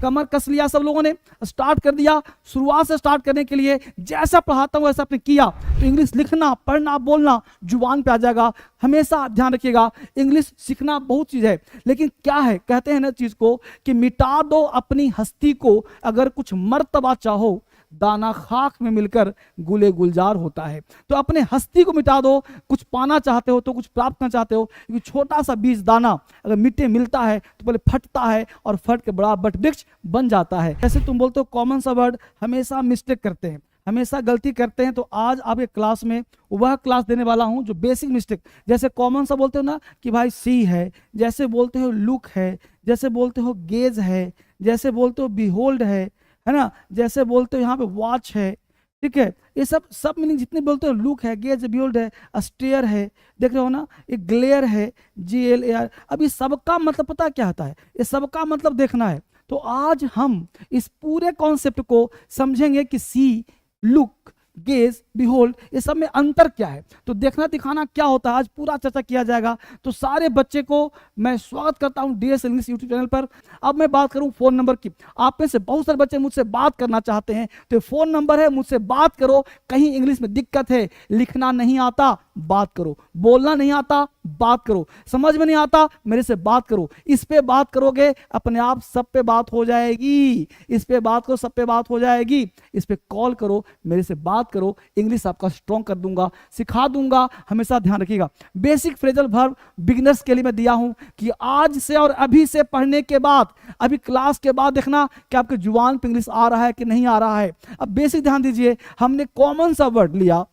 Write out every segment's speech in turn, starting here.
कमर कस लिया सब लोगों ने, स्टार्ट कर दिया। शुरुआत से स्टार्ट करने के लिए जैसा पढ़ाता हूँ वैसा आपने किया तो इंग्लिश लिखना, पढ़ना, बोलना जुबान पे आ जाएगा। हमेशा ध्यान रखिएगा, इंग्लिश सीखना बहुत चीज़ है, लेकिन क्या है, कहते हैं ना चीज़ को कि मिटा दो अपनी हस्ती को, अगर कुछ मर्तबा चाहो दाना खाक में मिलकर गुले गुलजार होता है। तो अपने हस्ती को मिटा दो, कुछ पाना चाहते हो तो, कुछ प्राप्त करना चाहते हो, क्योंकि छोटा सा बीज दाना अगर मिट्टी मिलता है तो पहले फटता है और फट के बड़ा बट वृक्ष बन जाता है। जैसे तुम बोलते हो कॉमन सा वर्ड, हमेशा मिस्टेक करते हैं, हमेशा गलती करते हैं। तो आज आपके क्लास में वह क्लास देने वाला हूं जो बेसिक मिस्टेक, जैसे कॉमन सा बोलते हो ना कि भाई सी है, जैसे बोलते हो लुक है, जैसे बोलते हो गेज है, जैसे बोलते हो बिहोल्ड है ना, जैसे बोलते हो यहाँ पे वॉच है, ठीक है, ये सब मीनिंग जितने बोलते हो, लुक है, गेज, बिहोल्ड है, स्टेयर है, देख रहे हो ना, ये ग्लेयर है, GLAR। अब ये सबका मतलब पता क्या होता है, ये सबका मतलब देखना है। तो आज हम इस पूरे कॉन्सेप्ट को समझेंगे कि सी, लुक, गेज, बिहोल्ड, ये सब में अंतर क्या है, तो देखना दिखाना क्या होता है, आज पूरा चर्चा किया जाएगा। तो सारे बच्चे को मैं स्वागत करता हूं DS इंग्लिश यूट्यूब चैनल पर। अब मैं बात करूं फोन नंबर की, आप में से बहुत सारे बच्चे मुझसे बात करना चाहते हैं, तो फोन नंबर है, मुझसे बात करो। कहीं इंग्लिश में दिक्कत है, लिखना नहीं आता, बात करो, बोलना नहीं आता, बात करो, समझ में नहीं आता, मेरे से बात करो। इस पे बात करोगे अपने आप सब पे बात हो जाएगी, इस पे बात करो, सब पे बात हो जाएगी। इस पे कॉल करो, मेरे से बात करो, इंग्लिश आपका स्ट्रॉन्ग कर दूंगा, सिखा दूंगा। हमेशा ध्यान रखिएगा, बेसिक फ्रेजल वर्ब बिगिनर्स के लिए मैं दिया हूं कि आज से और अभी से पढ़ने के बाद, अभी क्लास के बाद देखना कि आपके जुबान पे इंग्लिश आ रहा है कि नहीं आ रहा है। अब बेसिक ध्यान दीजिए, हमने कॉमन सा वर्ड लिया,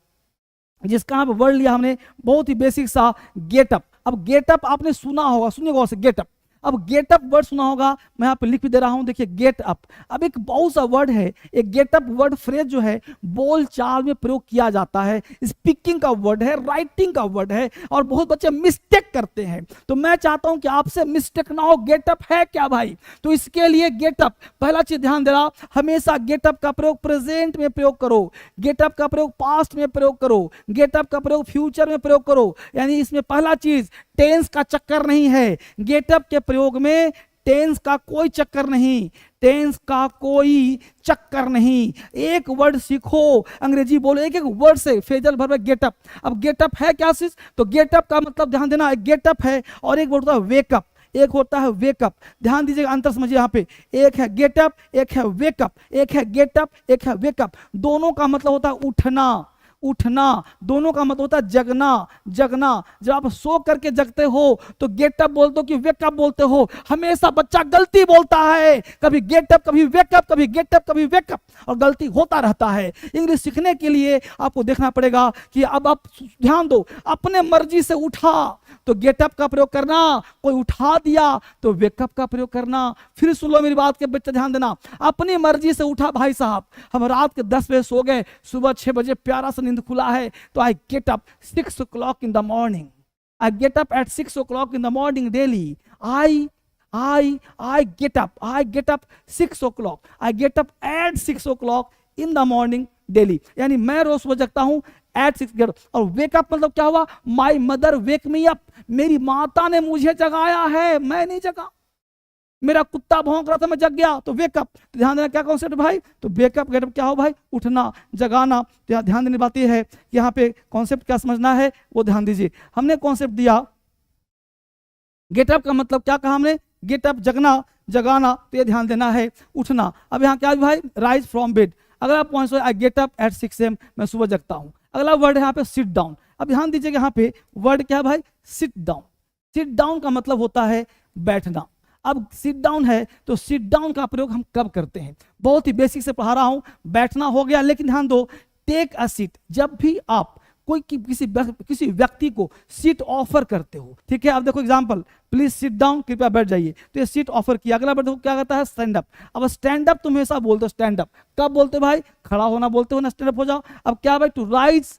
जिसका यहाँ पे वर्ड लिया हमने बहुत ही बेसिक सा, गेटअप। अब गेटअप आपने सुना होगा, सुनिए गौर से, गेटअप। अब गेटअप वर्ड सुना होगा, मैं यहाँ पे लिख भी दे रहा हूं, देखिए गेट अप। अब एक बहुत सा वर्ड है, एक गेटअप वर्ड फ्रेज जो है बोल चाल में प्रयोग किया जाता है, स्पीकिंग का वर्ड है, राइटिंग का वर्ड है, और बहुत बच्चे मिस्टेक करते हैं। तो मैं चाहता हूं कि आपसे मिस्टेक ना हो, गेटअप है क्या भाई, तो इसके लिए गेटअप, पहला चीज ध्यान देना, हमेशा गेटअप का प्रयोग प्रेजेंट में प्रयोग करो, गेटअप का प्रयोग पास्ट में प्रयोग करो, गेटअप का प्रयोग फ्यूचर में प्रयोग करो। यानी इसमें पहला चीज टेंस का चक्कर नहीं है, गेटअप के प्रयोग में टेंस का कोई चक्कर नहीं, टेंस का कोई चक्कर नहीं। एक वर्ड सीखो, अंग्रेजी बोलो, एक एक वर्ड से फ्रेजल वर्ब है गेटअप। अब गेटअप है क्या चीज, तो गेटअप का मतलब ध्यान देना, एक गेटअप है और एक वर्ड होता है वेकअप, एक होता है वेकअप। ध्यान दीजिएगा, अंतर समझिए यहाँ पे, एक है गेटअप, एक है वेकअप, एक है गेटअप, एक है वेकअप। दोनों का मतलब होता है उठना, उठना, दोनों का मतलब होता है जगना, जगना। जब आप सो करके जगते हो तो गेटअप बोलते हो कि वेकअप बोलते हो। हमेशा बच्चा गलती बोलता है, कभी गेटअप, कभी वेकअप, कभी गेटअप, कभी वेकअप, और गलती होता रहता है। इंग्लिश सीखने के लिए आपको देखना पड़ेगा कि अब आप ध्यान दो, अपने मर्जी से उठा तो गेटअप का प्रयोग करना, कोई उठा दिया तो वेकअप का प्रयोग करना। फिर सुन लो मेरी बात के बच्चे, ध्यान देना, अपनी मर्जी से उठा भाई साहब, हम रात के 10 बजे सो गए, सुबह 6 बजे प्यारा सा नींद खुला है, तो I get up 6 o'clock in the morning, I get up at 6 o'clock in the morning daily, I get up 6 o'clock, I get up at 6 o'clock in the morning daily। यानी मैं रोज सुबह जगता हूं at 6 get up। और wake up मतलब क्या हुआ, my mother wake me up, मेरी माता ने मुझे जगाया है, मैं नहीं जगा, मेरा कुत्ता भौंक रहा था मैं जग गया, तो वेकअप। तो ध्यान देना क्या कॉन्सेप्ट भाई, तो वेकअप गेटअप क्या हो भाई, उठना, जगाना। तो यहाँ ध्यान देने बात यह है, यहाँ पे कॉन्सेप्ट क्या समझना है वो ध्यान दीजिए। हमने कॉन्सेप्ट दिया, गेटअप का मतलब क्या कहा हमने, गेटअप जगना, जगाना, तो ये ध्यान देना है, उठना। अब यहाँ क्या भाई, राइज फ्रॉम बेड। अगला point, I get up at 6 AM, मैं सुबह जगता हूँ। अगला वर्ड है यहाँ पे सिट डाउन। अब ध्यान दीजिएगा, यहाँ पे वर्ड क्या है भाई, सिट डाउन। सिट डाउन का मतलब होता है बैठना। अब सिट डाउन है तो सिट डाउन का प्रयोग हम कब करते हैं, बहुत ही बेसिक से पढ़ा रहा हूं, बैठना हो गया, लेकिन ध्यान दो, टेक अ सीट, जब भी आप कोई किसी व्यक्ति को सीट ऑफर करते हो, ठीक है। अब देखो एग्जांपल, प्लीज सिट डाउन, कृपया बैठ जाइए, तो ये सीट ऑफर किया। अगला वर्ड क्या कहता है, स्टैंड अप। अब स्टैंड अप तुम हमेशा बोलते हो, स्टैंड अप कब बोलते हो भाई, खड़ा होना बोलते हो ना, स्टैंड अप हो जाओ। अब क्या भाई, to rise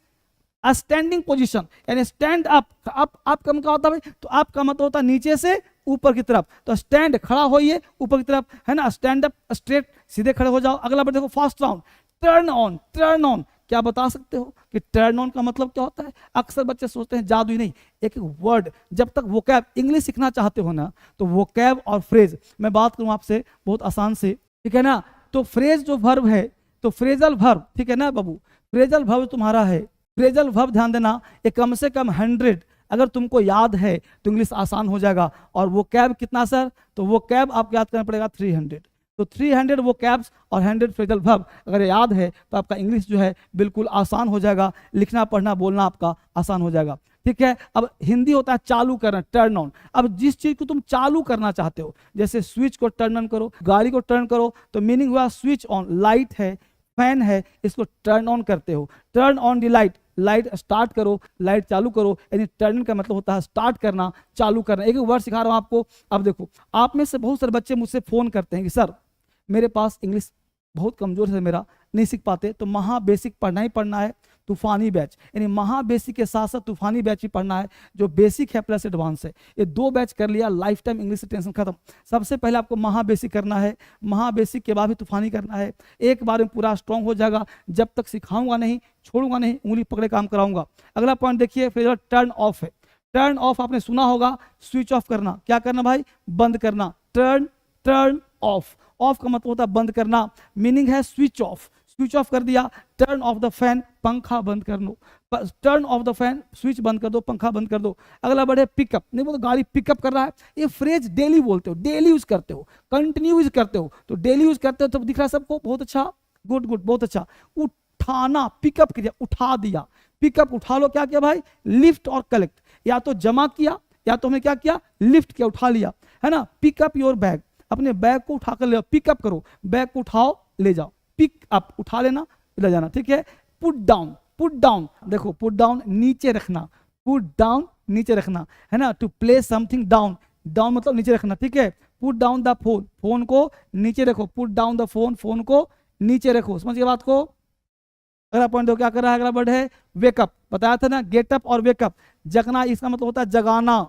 a standing position, यानी स्टैंड अप। अप का मतलब होता है भाई, तो अप का मतलब होता है नीचे से ऊपर की तरफ, तो स्टैंड खड़ा होइए ऊपर की तरफ, है ना, स्टैंड अप स्ट्रेट, सीधे खड़े हो जाओ। अगला वर्ड देखो, fast round, turn on, turn on, क्या बता सकते हो कि टर्न ऑन का मतलब क्या होता है? अक्सर बच्चे सोचते हैं जादू ही नहीं, एक वर्ड, जब तक वोकैब इंग्लिश सीखना चाहते हो ना, तो वोकैब और फ्रेज, मैं बात करूं आपसे बहुत आसान से, ठीक है ना। तो फ्रेज जो वर्ब है, तो फ्रेजल वर्ब, ठीक है ना बाबू, फ्रेजल वर्ब तुम्हारा है, फ्रेजल वर्ब ध्यान देना, ये कम से कम 100 अगर तुमको याद है तो इंग्लिश आसान हो जाएगा। और वो कैब कितना सर? तो वो कैब आपको याद करना पड़ेगा 300। तो 300 वो कैब्स और 100 फ्रेजल वर्ब अगर याद है तो आपका इंग्लिश जो है बिल्कुल आसान हो जाएगा, लिखना पढ़ना बोलना आपका आसान हो जाएगा, ठीक है। अब हिंदी होता है चालू करना, टर्न ऑन। अब जिस चीज को तुम चालू करना चाहते हो, जैसे स्विच को टर्न ऑन करो, गाड़ी को टर्न करो, तो मीनिंग हुआ स्विच ऑन, लाइट है, फैन है, इसको टर्न ऑन करते हो, turn on the light, light start करो, लाइट चालू करो, यानी टर्न का मतलब होता है स्टार्ट करना, चालू करना। एक वर्ड सिखा रहा हूं आपको। अब देखो, आप में से बहुत सारे बच्चे मुझसे फोन करते हैं कि सर मेरे पास इंग्लिश बहुत कमजोर है, मेरा नहीं सीख पाते, तो महा बेसिक पढ़ना ही पढ़ना है, तूफानी बैच, यानी महा बेसिक के साथ साथ तूफानी बैच भी पढ़ना है, जो बेसिक है प्लस एडवांस है। ये 2 बैच कर लिया, लाइफ टाइम इंग्लिश से टेंशन खत्म। सबसे पहले आपको महा बेसिक करना है, महा बेसिक के बाद भी तूफानी करना है, एक बार में पूरा स्ट्रांग हो जाएगा। जब तक सिखाऊंगा नहीं, छोड़ूंगा नहीं, उंगली पकड़े काम कराऊंगा। अगला पॉइंट देखिए, फिर टर्न ऑफ है। टर्न ऑफ आपने सुना होगा, स्विच ऑफ करना, क्या करना भाई? बंद करना। टर्न ऑफ, ऑफ का मतलब होता है बंद करना, मीनिंग है स्विच ऑफ, स्विच ऑफ कर दिया। टर्न ऑफ द फैन, पंखा बंद कर लो, turn off the fan, switch बंद कर दो, पंखा बंद कर दो। अगला बढ़े पिकअप, नहीं बोलते गाड़ी पिकअप कर रहा है, ये फ्रेज डेली बोलते हो, डेली यूज करते हो, कंटिन्यू यूज करते हो, तो डेली यूज करते हो तो दिख रहा है सबको, बहुत अच्छा, गुड गुड, बहुत अच्छा। उठाना, पिकअप किया, उठा दिया, पिकअप उठा लो, क्या किया भाई? लिफ्ट और कलेक्ट, या तो जमा किया या तो हमने क्या किया? लिफ्ट किया, उठा लिया, है ना। पिकअप योर बैग, अपने बैग को उठाकर ले जाओ, पिकअप करो, बैग को उठाओ ले जाओ, पिक अप उठा लेना ले जाना, ठीक है। पुट डाउन, पुट डाउन, देखो पुट डाउन नीचे रखना, पुट डाउन नीचे रखना, है ना। To place something down, down मतलब नीचे रखना, ठीक है। Put down the phone, phone को नीचे रखो, put down the phone, phone को नीचे रखो, समझिए बात को। अगला पॉइंट देखो क्या कर रहा है, अगला वर्ड है वेकअप, बताया था ना, गेटअप और वेकअप। जगना, इसका मतलब होता है जगाना,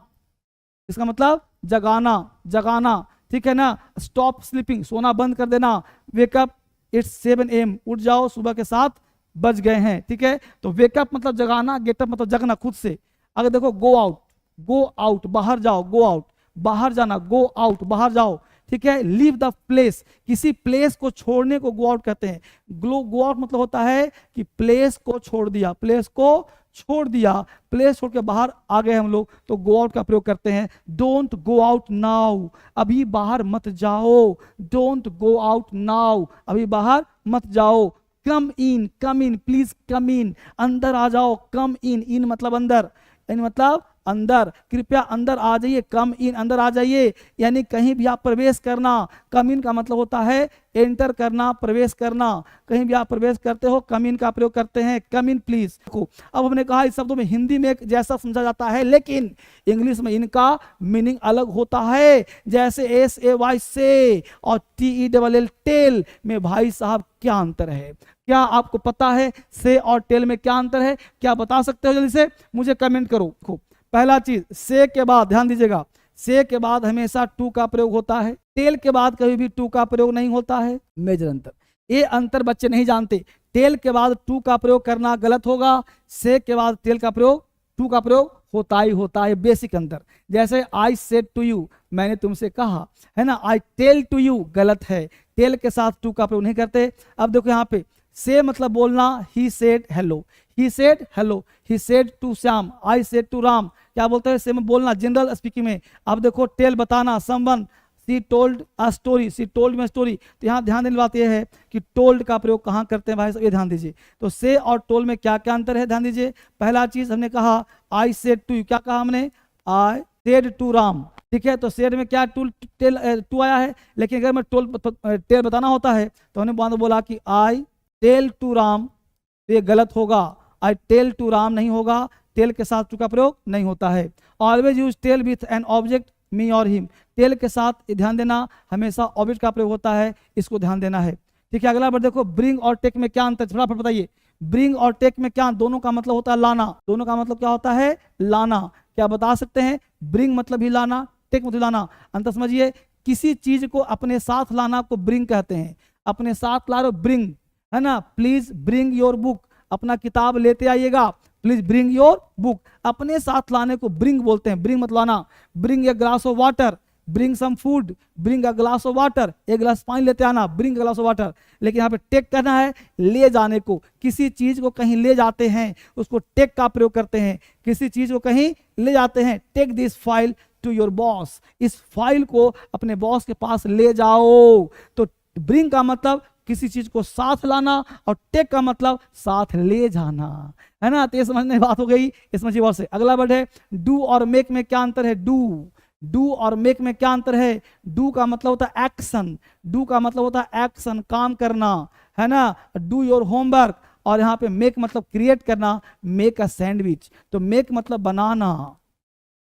इसका मतलब जगाना, जगाना, ठीक है ना। स्टॉप स्लीपिंग, सोना बंद कर देना। वेकअप, इट्स 7 AM, उठ जाओ, सुबह के 7 बज गए हैं, ठीक है। तो वेकअप मतलब जगाना, गेटअप मतलब जगना खुद से। अगर देखो गो आउट, गो आउट बाहर जाओ, गो आउट बाहर जाना, गो आउट बाहर जाओ, ठीक है। लीव द प्लेस, किसी प्लेस को छोड़ने को गो आउट कहते हैं। गो आउट मतलब होता है कि प्लेस को छोड़ दिया, प्लेस को छोड़ दिया, प्लेस छोड़ के बाहर आ गए हम लोग, तो गो आउट का प्रयोग करते हैं। डोंट गो आउट नाउ, अभी बाहर मत जाओ, डोंट गो आउट नाउ, अभी बाहर मत जाओ। कम इन, प्लीज कम इन, अंदर आ जाओ, कम इन मतलब अंदर, यानी मतलब अंदर, कृपया अंदर आ जाइए, कम इन अंदर आ जाइए, यानी कहीं भी आप प्रवेश करना। कम इन का मतलब होता है एंटर करना, प्रवेश करना, कहीं भी आप प्रवेश करते हो कम इन का प्रयोग करते हैं, कम इन प्लीज। अब हमने कहा इस शब्दों में हिंदी में एक जैसा समझा जाता है, लेकिन इंग्लिश में इनका मीनिंग अलग होता है। जैसे SAY से और TELL टेल में भाई साहब क्या अंतर है? क्या आपको पता है से और टेल में क्या अंतर है? क्या बता सकते हो? जल्दी से मुझे कमेंट करो। पहला चीज, से के बाद ध्यान दीजिएगा, से के बाद हमेशा टू का प्रयोग होता है, टेल के बाद कभी भी टू का प्रयोग नहीं होता है। मेजर अंतर, ये अंतर बच्चे नहीं जानते। टेल के बाद टू का प्रयोग करना गलत होगा, से के बाद टेल का प्रयोग, टू का प्रयोग होता ही होता है, बेसिक अंतर। जैसे आई सेड टू यू, मैंने तुमसे कहा, है ना। आई टेल टू यू गलत है, टेल के साथ टू का प्रयोग नहीं करते। अब देखो यहाँ पे से मतलब बोलना, he said hello, he said hello, he said to Shyam, I said to Ram, क्या बोलते हैं से में बोलना जनरल स्पीकिंग में। अब देखो टेल बताना, someone C told a story, C told me story, तो यहाँ ध्यान देने बात यह है कि टोल्ड का प्रयोग कहाँ करते हैं भाई साहब, ये ध्यान दीजिए। तो से और टोल्ड में क्या क्या अंतर है ध्यान दीजिए। पहला चीज हमने कहा आई सेड टू यू, क्या कहा हमने? आई सेड टू राम, ठीक है। तो सेड में क्या टू आया है, लेकिन अगर मैं टेल बताना होता है तो हमने बोला कि आई टेल टू राम, तो ये गलत होगा, आई टेल टू राम नहीं होगा, टेल के साथ टू का प्रयोग नहीं होता है। Always use tell with an object me और हिम, टेल के साथ ध्यान देना हमेशा ऑब्जेक्ट का प्रयोग होता है, इसको ध्यान देना है, ठीक है। अगला बार देखो ब्रिंग और टेक में क्या अंतर, फटाफट बताइए। ब्रिंग और टेक में क्या, दोनों का मतलब होता है लाना, दोनों का मतलब क्या होता है? लाना। क्या बता सकते हैं? ब्रिंग मतलब ही लाना, टेक मतलब लाना। अंतर समझिए, किसी चीज को अपने साथ लाना को ब्रिंग कहते हैं, अपने साथ ला रहे ब्रिंग, है ना। प्लीज ब्रिंग योर बुक, अपना किताब लेते आइएगा। Please bring your book. अपने साथ लाने को ब्रिंग बोलते हैं, ब्रिंग मत लाना। Bring a glass of water, bring some food, bring a glass of water, एक गिलास पानी लेते आना, bring a glass of water. लेकिन यहाँ पे टेक कहना है ले जाने को, किसी चीज को कहीं ले जाते हैं उसको टेक का प्रयोग करते हैं। किसी चीज को कहीं ले जाते हैं, take this file to your boss, इस फाइल को अपने बॉस के पास ले जाओ। तो ब्रिंग का मतलब किसी चीज को साथ लाना और टेक का मतलब साथ ले जाना, है ना। तो ये समझने बात हो गई, इस समझिए बहुत से। अगला वर्ड है डू और मेक में क्या अंतर है? डू और मेक में क्या अंतर है? डू का मतलब होता है एक्शन, डू का मतलब होता है एक्शन, काम करना, है ना। डू योर होमवर्क, और यहाँ पे मेक मतलब क्रिएट करना, मेक अ सैंडविच। तो मेक मतलब बनाना,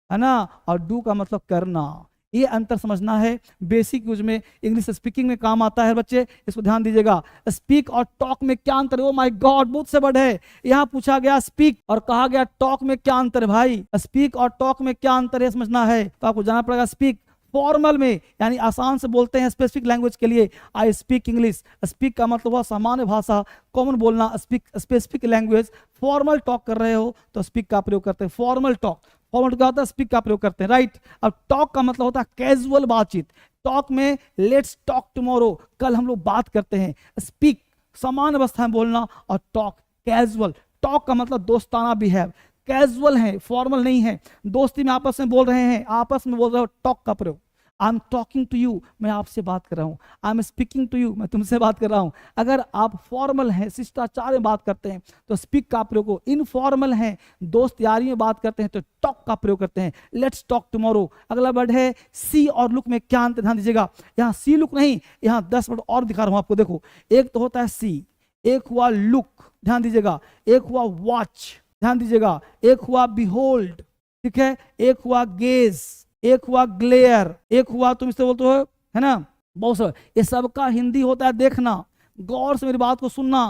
है ना, और डू का मतलब करना। ये अंतर समझना है, बेसिक यूज में इंग्लिश स्पीकिंग में काम आता है बच्चे, इसको ध्यान दीजिएगा। स्पीक और टॉक में क्या अंतर है? ओ माय गॉड, बहुत से वर्ड है। यहाँ पूछा गया स्पीक और कहा गया टॉक में क्या अंतर है भाई? स्पीक और टॉक में क्या अंतर है समझना है, तो आपको जाना पड़ेगा। स्पीक फॉर्मल में यानी आसान से बोलते हैं, स्पेसिफिक लैंग्वेज के लिए आई स्पीक इंग्लिश। स्पीक का मतलब हुआ सामान्य भाषा, कॉमन बोलना। Speak specific language, formal talk कर रहे हो तो स्पीक का प्रयोग करते हैं। फॉर्मल टॉक, फॉर्मल क्या होता है? स्पीक का प्रयोग करते हैं, राइट। अब टॉक का मतलब होता है कैजुअल बातचीत। टॉक में लेट्स टॉक टुमारो, कल हम लोग बात करते हैं। स्पीक समान अवस्था में बोलना और टॉक कैजुअल। टॉक का मतलब दोस्ताना बिहेव, कैजुअल है, फॉर्मल नहीं है, दोस्ती में आपस में बोल रहे हैं, आपस में बोल रहे हो, टॉक का प्रयोग। I am talking to you, मैं आपसे बात कर रहा हूँ। I am speaking to you, मैं तुमसे बात कर रहा हूँ। अगर आप फॉर्मल हैं, शिष्टाचार में बात करते हैं तो स्पीक का प्रयोग हो। इनफॉर्मल हैं, दोस्त यारी में बात करते हैं तो टॉक का प्रयोग करते हैं। Let's talk tomorrow. अगला वर्ड है सी और लुक में क्या अंतर, ध्यान दीजिएगा। यहाँ सी लुक नहीं, यहाँ 10 वर्ड और दिखा रहा हूँ आपको। देखो, एक तो होता है सी, एक हुआ लुक, ध्यान दीजिएगा। एक हुआ वॉच, ध्यान दीजिएगा। एक हुआ बिहोल्ड, ठीक है। एक हुआ गेज, एक हुआ ग्लेयर, एक हुआ तुम इससे बोलते हो, है ना, बहुत सारा। ये सबका हिंदी होता है देखना। गौर से मेरी बात को सुनना,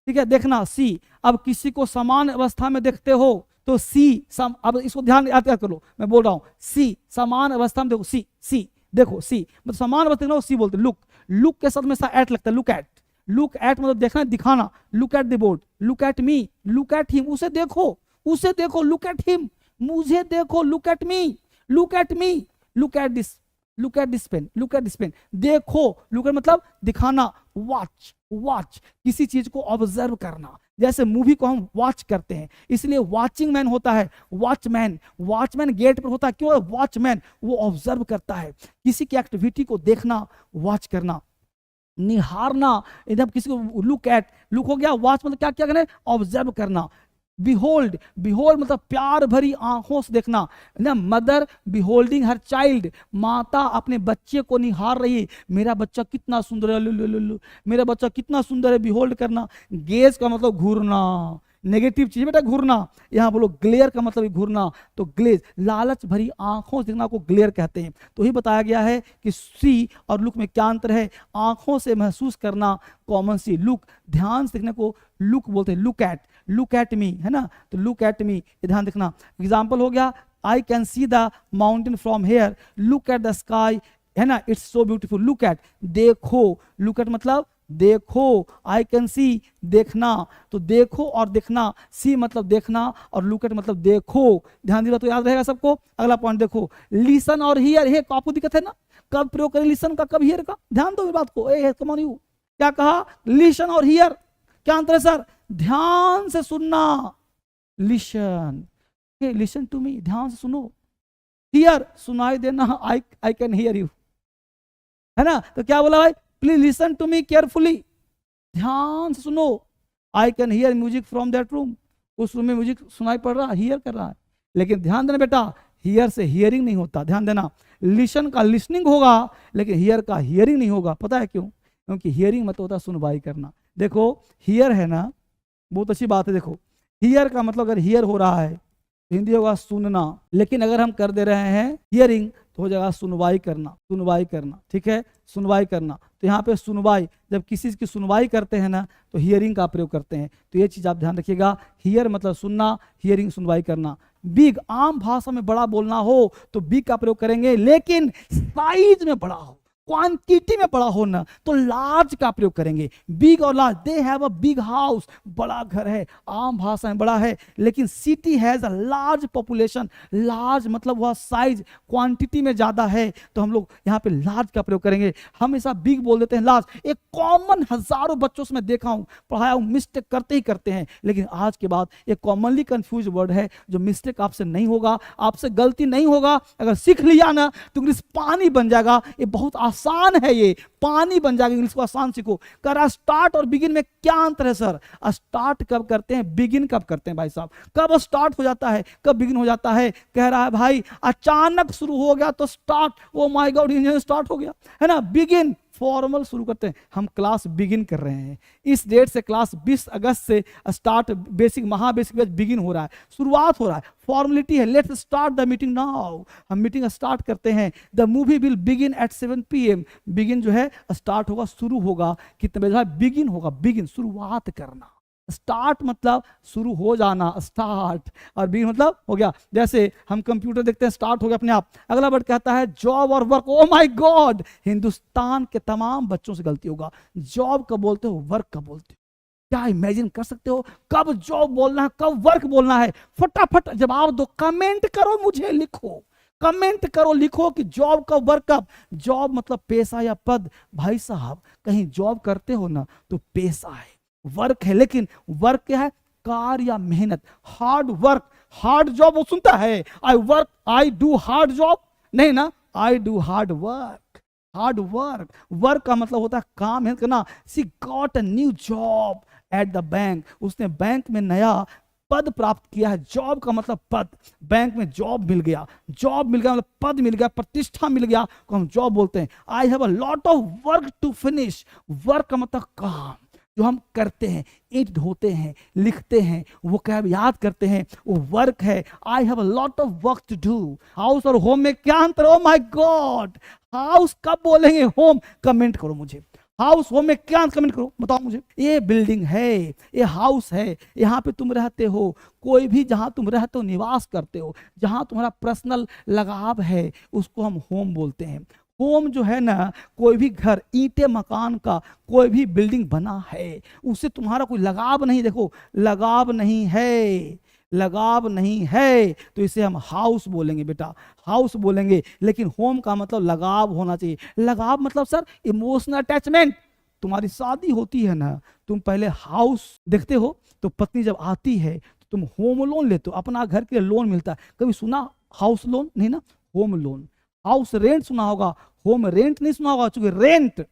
ठीक है, देखना। सी, अब किसी को समान अवस्था में देखते हो तो सी अब इसको ध्यान याद कर लो, मैं बोल रहा हूँ सी समान अवस्था में देखो। सी देखो, सी मतलब समान अवस्था में सी बोलते। लुक, लुक के साथ में सा एट लगता है। लुक एट, लुक एट मतलब देखना, दिखाना। Look at the board, look at me, look at him, उसे देखो, उसे देखो। लुक एट हिम, मुझे देखो। Look at me, look at me, look at this, look at this pen, look at this pen, देखो। लुक एट मतलब दिखाना। Watch, watch किसी चीज को ऑब्जर्व करना, जैसे मूवी को हम वॉच करते हैं, इसलिए वॉचिंग मैन होता है वॉचमैन। वॉचमैन गेट पर होता है, क्यों? वॉचमैन वो ऑब्जर्व करता है, किसी की एक्टिविटी को देखना, वॉच करना, निहारना। इधर किसी को लुक एट, लुक हो गया, वॉच मतलब क्या क्या करना, ऑब्जर्व करना। बिहोल्ड, बिहोल्ड मतलब प्यार भरी आंखों से देखना ना। मदर बिहोल्डिंग हर चाइल्ड, माता अपने बच्चे को निहार रही है, मेरा बच्चा कितना सुंदर है, लुलुलुलु, मेरा बच्चा कितना सुंदर है, बिहोल्ड करना। गेज का मतलब घूरना, नेगेटिव चीज बेटा घूरना। यहाँ बोलो ग्लेयर का मतलब घूरना, तो ग्लेज लालच भरी आंखों से देखना को ग्लेयर कहते हैं। तो ही बताया गया है कि सी और लुक में क्या अंतर है। आंखों से महसूस करना कॉमन सी, लुक ध्यान से देखने को लुक बोलते हैं। लुक एट, लुक एट मी, है ना, तो लुक एट मी ये ध्यान देखना। एग्जाम्पल हो गया I can see the mountain from here, look at the sky, है ना, it's so beautiful. Look at देखो, लुक एट मतलब देखो। आई कैन सी देखना, तो देखो और देखना। सी मतलब देखना और लुक एट मतलब देखो। ध्यान दिया तो याद रहेगा सबको। अगला पॉइंट देखो, लिसन और हियर। हे आपको दिक्कत है ना, कब प्रयोग करें लिसन का, कब हियर का? ध्यान दो बात को। ए कम ऑन यू, क्या कहा? लिसन और हियर क्या अंतर है सर? ध्यान से सुनना, लिसन, लिसन टू मी, ध्यान से सुनो। हियर सुनाई देना, आई कैन हियर यू, है ना। तो क्या बोला भाई? Please listen to me carefully, ध्यान से सुनो। I can hear music from that room, उस रूम में म्यूजिक सुनाई पड़ रहा, हियर कर रहा है। लेकिन ध्यान देना बेटा, हियर से हियरिंग नहीं होता, ध्यान देना। लिसन का लिसनिंग होगा लेकिन हियर का हियरिंग नहीं होगा। पता है क्यों? क्योंकि हियरिंग मतलब होता सुनवाई करना। देखो हियर है ना, बहुत अच्छी बात है। देखो हियर का मतलब अगर हियर हो रहा है तो हिंदी होगा सुनना, लेकिन अगर हम कर दे रहे हैं हियरिंग तो हो जाएगा सुनवाई करना, सुनवाई करना, ठीक है, सुनवाई करना। तो यहाँ पे सुनवाई, जब किसी की सुनवाई करते हैं ना तो हियरिंग का प्रयोग करते हैं। तो ये चीज आप ध्यान रखिएगा, हियर मतलब सुनना, हियरिंग सुनवाई करना। बिग, आम भाषा में बड़ा बोलना हो तो बिग का प्रयोग करेंगे, लेकिन साइज में बड़ा हो क्वांटिटी में बड़ा हो ना तो लार्ज का प्रयोग करेंगे। बिग और large, they have a big house, बड़ा घर है, आम भाषा में बड़ा है, लेकिन city has a large population, large मतलब वह साइज क्वांटिटी में ज्यादा है, तो हम लोग यहाँ पे लार्ज का प्रयोग करेंगे। हमेशा बिग बोल देते हैं, लार्ज एक कॉमन हजारों बच्चों से मैं देखा हूँ, पढ़ाया हूँ, मिस्टेक करते ही करते हैं, लेकिन आज के बाद एक कॉमनली कंफ्यूज वर्ड है जो मिस्टेक आपसे नहीं होगा, आपसे गलती नहीं होगा, अगर सीख लिया ना तो इंग्लिश पानी बन जाएगा। ये बहुत आसान है, ये पानी बन जाएगा, इंग्लिश को आसान सीखो। कह रहा स्टार्ट और बिगिन में क्या अंतर है सर? स्टार्ट कब करते हैं, बिगिन कब करते हैं भाई साहब? कब स्टार्ट हो जाता है, कब बिगिन हो जाता है? कह रहा है भाई अचानक शुरू हो गया तो start, oh my God engine start हो गया, है ना। बिगिन फॉर्मल शुरू करते हैं, हम क्लास बिगिन कर रहे हैं, इस डेट से क्लास 20 अगस्त से स्टार्ट, बेसिक महा बेसिक बैच बिगिन हो रहा है, शुरुआत हो रहा है, फॉर्मेलिटी है। Let's start the meeting now, हम मीटिंग स्टार्ट करते हैं। The movie will begin eight 7 PM, begin जो है स्टार्ट होगा, शुरू होगा कितने बजे? बिगिन होगा, बिगिन शुरुआत करना, स्टार्ट मतलब शुरू हो जाना, स्टार्ट, और बिगिन मतलब हो गया। जैसे हम कंप्यूटर देखते हैं, स्टार्ट हो गया अपने आप। अगला वर्ड कहता है जॉब और work, oh my God Hindustan के तमाम बच्चों से गलती होगा, जॉब कब बोलते हो, वर्क कब बोलते हो? क्या इमेजिन कर सकते हो कब जॉब बोलना है, कब वर्क बोलना है? फटाफट जवाब दो, कमेंट करो, मुझे लिखो, कमेंट करो, लिखो कि जॉब कब, वर्क कब। जॉब मतलब पेशा या पद, भाई साहब कहीं जॉब करते हो ना तो पेशा है, वर्क है, लेकिन वर्क क्या है? कार्य या मेहनत, हार्ड वर्क। हार्ड जॉब वो सुनता है, I work, I do hard job, नहीं ना, I do hard work. Hard work, work का मतलब होता है काम, मेहनत करना। She got a new job at the bank, उसने बैंक में नया पद प्राप्त किया है। जॉब का मतलब पद, बैंक में जॉब मिल गया, जॉब मिल गया मतलब पद मिल गया, प्रतिष्ठा मिल गया, को हम जॉब बोलते हैं। I have a lot of work to finish, work का मतलब काम जो हम करते हैं, ईंट ढोते हैं, लिखते हैं, वो क्या याद करते हैं, वो वर्क है। I have a lot of work to do. House और होम में क्या अंतर? ओ माय गॉड, हाउस कब बोलेंगे, होम कमेंट करो मुझे। हाउस होम में क्या अंतर, कमेंट करो, बताओ मुझे। ये बिल्डिंग है, ये हाउस है, यहाँ पे तुम रहते हो, कोई भी जहाँ तुम रहते हो, निवास करते हो, जहाँ तुम्हारा पर्सनल लगाव है, उसको हम होम बोलते हैं। होम जो है ना, कोई भी घर, ईंटे मकान का कोई भी बिल्डिंग बना है, उससे तुम्हारा कोई लगाव नहीं, देखो लगाव नहीं है, लगाव नहीं है, तो इसे हम हाउस बोलेंगे बेटा, हाउस बोलेंगे। लेकिन होम का मतलब लगाव होना चाहिए। लगाव मतलब सर इमोशनल अटैचमेंट। तुम्हारी शादी होती है ना, तुम पहले हाउस देखते हो, तो पत्नी जब आती है तो तुम होम लोन लेते हो, अपना घर के लिए लोन मिलता है। कभी सुना हाउस लोन? नहीं ना, होम लोन। हाउस रेंट सुना होगा, होम रेंट नहीं सुना होगा, चूंकि रेंट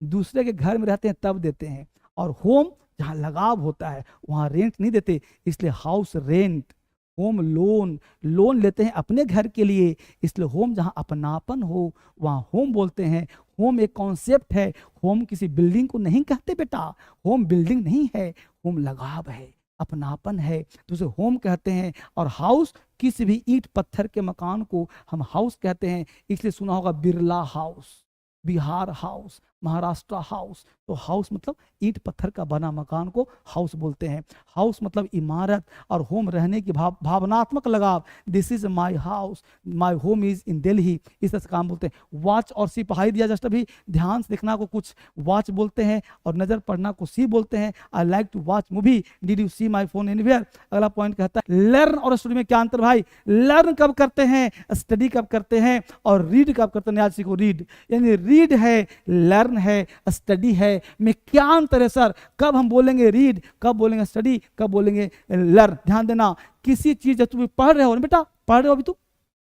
दूसरे के घर में रहते हैं तब देते हैं, और होम जहां लगाव होता है वहां रेंट नहीं देते, इसलिए house rent. Home loan, loan लेते हैं अपने घर के लिए, इसलिए होम जहां अपनापन हो वहां होम बोलते हैं। होम एक कॉन्सेप्ट है, होम किसी बिल्डिंग को नहीं कहते बेटा, होम बिल्डिंग नहीं है, होम लगाव है, अपनापन है, तो उसे होम कहते हैं। और हाउस किसी भी ईंट पत्थर के मकान को हम हाउस कहते हैं, इसलिए सुना होगा Birla house, Bihar house, Maharashtra house. तो हाउस मतलब ईंट पत्थर का बना मकान को हाउस बोलते हैं। हाउस मतलब इमारत, और होम रहने की भावनात्मक लगाव। This is my house, my home is in Delhi, इस तरह से काम बोलते हैं। वॉच और सिपाही दिया जस्ट अभी, ध्यान से देखना को कुछ वॉच बोलते हैं और नजर पड़ना को सी बोलते हैं। I like to watch movie, did you see my phone anywhere. अगला पॉइंट कहता है लर्न और स्टडी में क्या अंतर भाई? लर्न कब करते हैं, स्टडी कब करते हैं, और रीड कब करते हैं? आज सीखो रीड, यानी रीड है, लर्न है, स्टडी है, में क्या अंतर है सर? कब हम बोलेंगे रीड, कब बोलेंगे स्टडी, कब बोलेंगे लर्न? ध्यान देना, किसी चीज जब तुम पढ़ रहे हो ना बेटा, पढ़ रहे हो अभी तुम,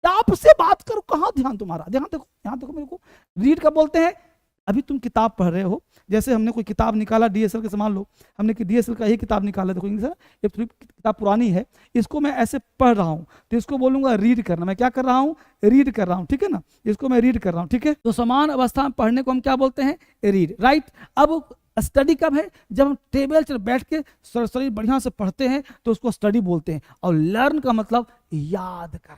आपसे बात करो, कहाँ ध्यान तुम्हारा, ध्यान देखो, ध्यान देखो मेरे को। रीड कब बोलते हैं? अभी तुम किताब पढ़ रहे हो, जैसे हमने कोई किताब निकाला, डीएसएल के समान लो, हमने डीएसएल का ही किताब निकाला, देखो इंग्लिश, ये थोड़ी किताब पुरानी है, इसको मैं ऐसे पढ़ रहा हूँ, तो इसको बोलूंगा रीड करना। मैं क्या कर रहा हूँ? रीड कर रहा हूँ, ठीक है ना, इसको मैं रीड कर रहा हूँ, ठीक है। तो समान अवस्था में पढ़ने को हम क्या बोलते हैं? Read, right. अब स्टडी कब है? जब हम टेबल पर बैठ के शरीर बढ़िया से पढ़ते हैं तो उसको स्टडी बोलते हैं। और लर्न का मतलब याद कर,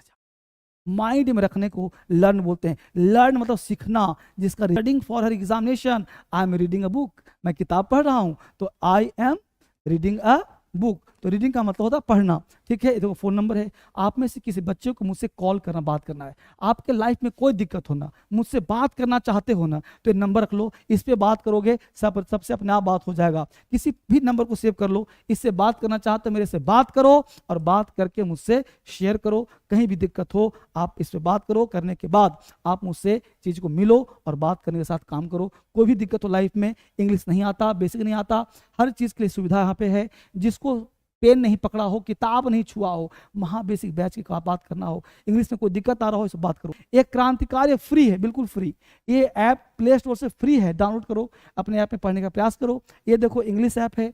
माइंड में रखने को लर्न बोलते हैं। लर्न मतलब सीखना, जिसका reading for her examination, I am reading a book, मैं किताब पढ़ रहा हूं तो I am reading a book. तो रीडिंग का मतलब होता है पढ़ना, ठीक है। देखो फ़ोन नंबर है, आप में से किसी बच्चे को मुझसे कॉल करना, बात करना है, आपके लाइफ में कोई दिक्कत होना, मुझसे बात करना चाहते हो ना, तो ये नंबर रख लो, इस पे बात करोगे, सबसे अपने आप बात हो जाएगा। किसी भी नंबर को सेव कर लो, इससे बात करना चाहते हो मेरे से बात करो, और बात करके मुझसे शेयर करो। कहीं भी दिक्कत हो आप इस पे बात करो, करने के बाद आप मुझसे चीज़ को मिलो और बात करने के साथ काम करो। कोई भी दिक्कत हो लाइफ में, इंग्लिश नहीं आता, बेसिक नहीं आता, हर चीज़ के लिए सुविधा यहाँ पे है। जिसको पेन नहीं पकड़ा हो, किताब नहीं छुआ हो, महा बेसिक बैच की बात करना हो, इंग्लिश में कोई दिक्कत आ रहा हो, इस बात करो। एक क्रांतिकारी फ्री है, बिल्कुल फ्री, ये ऐप प्ले स्टोर से फ्री है, डाउनलोड करो, अपने ऐप में पढ़ने का प्रयास करो। ये देखो इंग्लिश ऐप है,